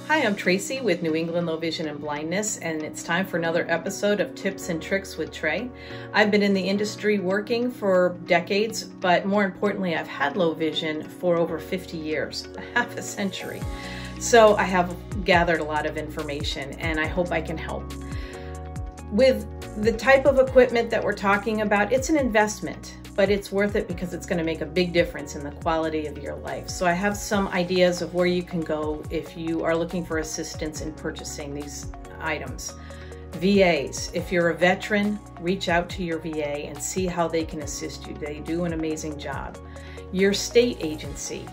Hi, I'm Tracy with New England Low Vision and Blindness, and it's time for another episode of Tips and Tricks with Trey. I've been in the industry working for decades, but more importantly, I've had low vision for over 50 years, half a century. So I have gathered a lot of information, and I hope I can help. With the type of equipment that we're talking about, it's an investment, but it's worth it because it's going to make a big difference in the quality of your life. So I have some ideas of where you can go if you are looking for assistance in purchasing these items. VAs, if you're a veteran, reach out to your VA and see how they can assist you. They do an amazing job. Your state agency,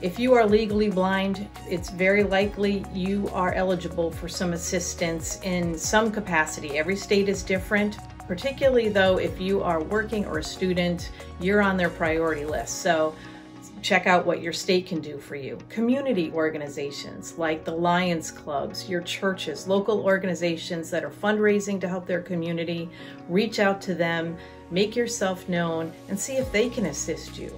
if you are legally blind, it's very likely you are eligible for some assistance in some capacity. Every state is different. Particularly though, if you are working or a student, you're on their priority list. So check out what your state can do for you. Community organizations like the Lions Clubs, your churches, local organizations that are fundraising to help their community, reach out to them, make yourself known, and see if they can assist you.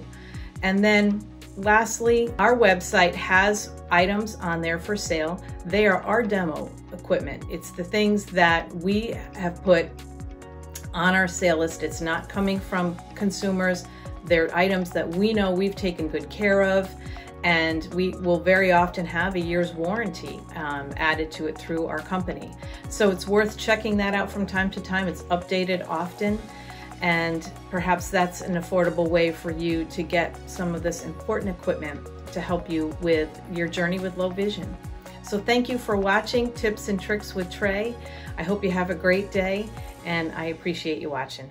And then lastly, our website has items on there for sale. They are our demo equipment. It's the things that we have put on our sale list. It's not coming from consumers. They're items that we know we've taken good care of, and we will very often have a year's warranty added to it through our company. So it's worth checking that out from time to time. It's updated often, and perhaps that's an affordable way for you to get some of this important equipment to help you with your journey with low vision. So thank you for watching Tips and Tricks with Trey. I hope you have a great day, and I appreciate you watching.